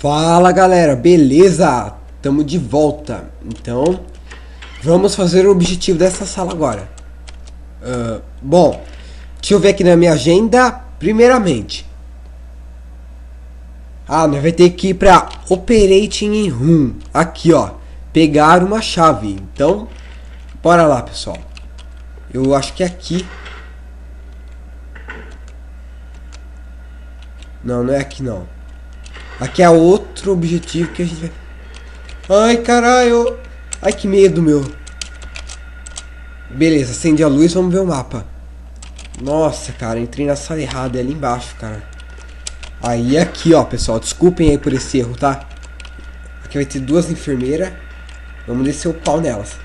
Fala galera, beleza? Tamo de volta. Então, vamos fazer o objetivo dessa sala agora. Bom, deixa eu ver aqui na minha agenda. Primeiramente, nós vai ter que ir pra Operating Room. Aqui ó, pegar uma chave. Então, bora lá pessoal. Eu acho que é aqui. Não, não é aqui não. Aqui é outro objetivo que a gente vai... Ai, caralho. Ai, que medo, meu. Beleza, acende a luz, vamos ver o mapa. Nossa, cara, entrei na sala errada, é ali embaixo, cara. Aí, aqui, ó, pessoal. Desculpem aí por esse erro, tá? Aqui vai ter duas enfermeiras. Vamos descer o pau nelas.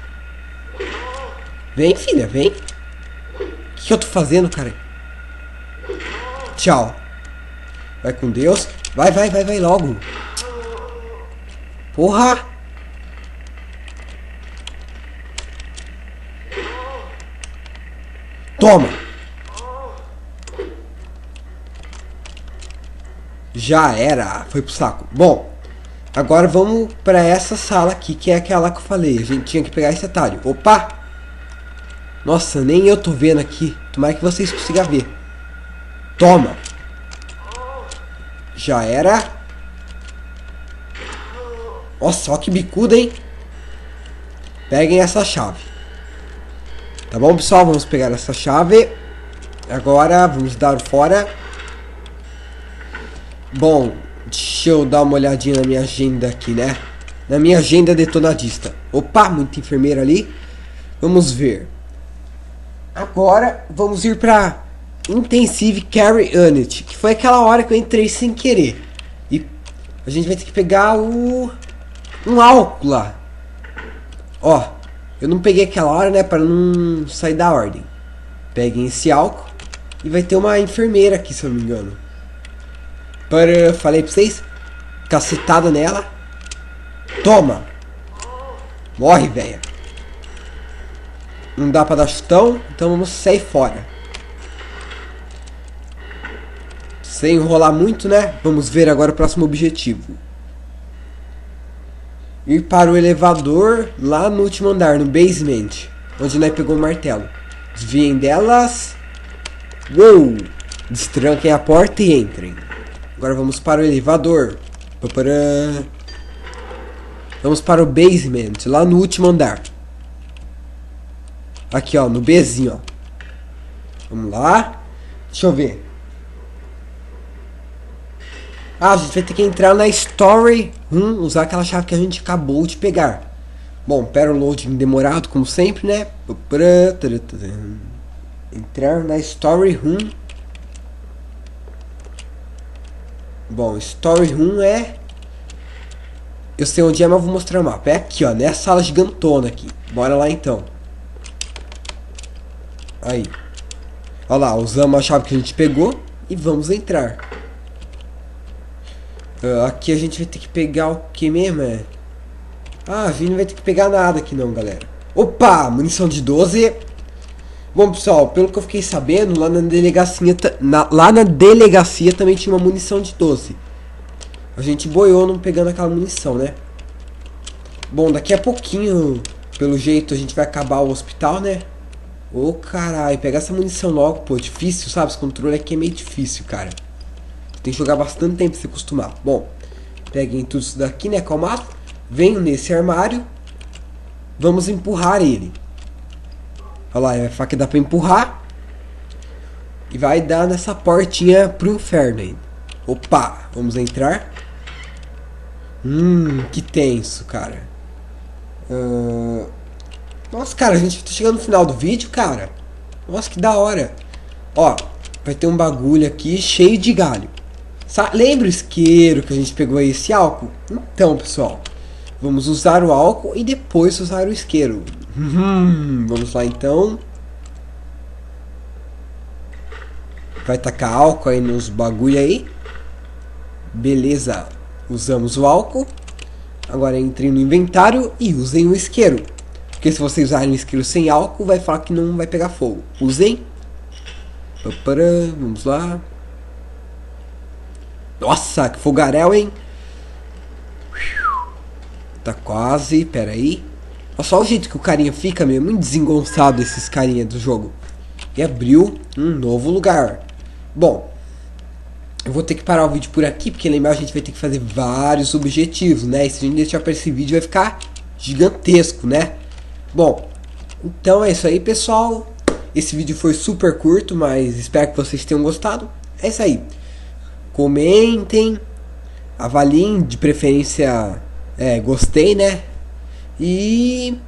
Vem, filha, vem. O que eu tô fazendo, cara? Tchau. Vai com Deus. Vai logo. Porra. Toma. Já era. Foi pro saco. Bom. Agora vamos pra essa sala aqui, que é aquela que eu falei. A gente tinha que pegar esse atalho. Opa. Nossa, nem eu tô vendo aqui. Tomara que vocês consigam ver. Toma. Já era. Nossa, ó que bicuda, hein? Peguem essa chave. Tá bom, pessoal? Vamos pegar essa chave. Agora, vamos dar o fora. Bom, deixa eu dar uma olhadinha na minha agenda aqui, né? Na minha agenda detonadista. Opa, muita enfermeira ali. Vamos ver. Agora, vamos ir pra Intensive Care Unit, que foi aquela hora que eu entrei sem querer. E a gente vai ter que pegar um álcool lá. Ó, eu não peguei aquela hora, né, para não sair da ordem. Peguem esse álcool e vai ter uma enfermeira aqui, se eu não me engano. Falei pra vocês, cacetada nela. Toma. Morre, velha. Não dá pra dar chutão, então vamos sair fora. Sem enrolar muito, né? Vamos ver agora o próximo objetivo. Ir para o elevador lá no último andar, no basement, onde nós pegou o martelo. Desviem delas. Uou! Destranquem a porta e entrem. Agora vamos para o elevador. Papará. Vamos para o basement, lá no último andar. Aqui, ó, no Bzinho, ó. Vamos lá. Deixa eu ver. A gente vai ter que entrar na Story Room, usar aquela chave que a gente acabou de pegar. Bom, pera o loading demorado, como sempre, né? Entrar na Story Room. Bom, Story Room é... Eu sei onde é, mas vou mostrar o mapa. É aqui, ó, nessa sala gigantona aqui. Bora lá, então. Aí. Olha lá, usamos a chave que a gente pegou e vamos entrar. Aqui a gente vai ter que pegar o que mesmo, é? A gente não vai ter que pegar nada aqui não, galera. Opa, munição de 12. Bom, pessoal, pelo que eu fiquei sabendo, lá na delegacia também tinha uma munição de 12. A gente boiou não pegando aquela munição, né? Bom, daqui a pouquinho, pelo jeito, a gente vai acabar o hospital, né? Ô, caralho, pegar essa munição logo, pô, difícil, sabe? Esse controle aqui é meio difícil, cara. Tem que jogar bastante tempo pra se acostumar. Bom, peguem tudo isso daqui, né, calmado. Venham nesse armário. Vamos empurrar ele. Olha lá, a faca dá pra empurrar. E vai dar nessa portinha pro inferno aí. Opa, vamos entrar. Que tenso, cara. Nossa, cara, a gente tá chegando no final do vídeo, cara. Nossa, que da hora. Ó, vai ter um bagulho aqui cheio de galho. Lembra o isqueiro que a gente pegou aí, esse álcool? Então, pessoal, vamos usar o álcool e depois usar o isqueiro. Vamos lá, então. Vai tacar álcool aí nos bagulho aí. Beleza. Usamos o álcool. Agora entrem no inventário e usem o isqueiro. Porque se vocês usarem o isqueiro sem álcool, vai falar que não vai pegar fogo. Usem. Vamos lá. Nossa, que fogaréu, hein? tá quase, pera aí. Olha só o jeito que o carinha fica mesmo, muito desengonçado esses carinha do jogo. E abriu um novo lugar. Bom, eu vou ter que parar o vídeo por aqui, porque lembrar a gente vai ter que fazer vários objetivos, né? E se a gente deixar para esse vídeo vai ficar gigantesco, né? Bom, então é isso aí, pessoal. Esse vídeo foi super curto, mas espero que vocês tenham gostado. É isso aí. Comentem, avaliem, de preferência gostei, né? E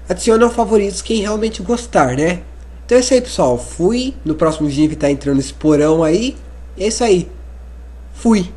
adicione aos favoritos quem realmente gostar, né? Então é isso aí, pessoal. Fui. No próximo dia que tá entrando esse porão aí. É isso aí. Fui.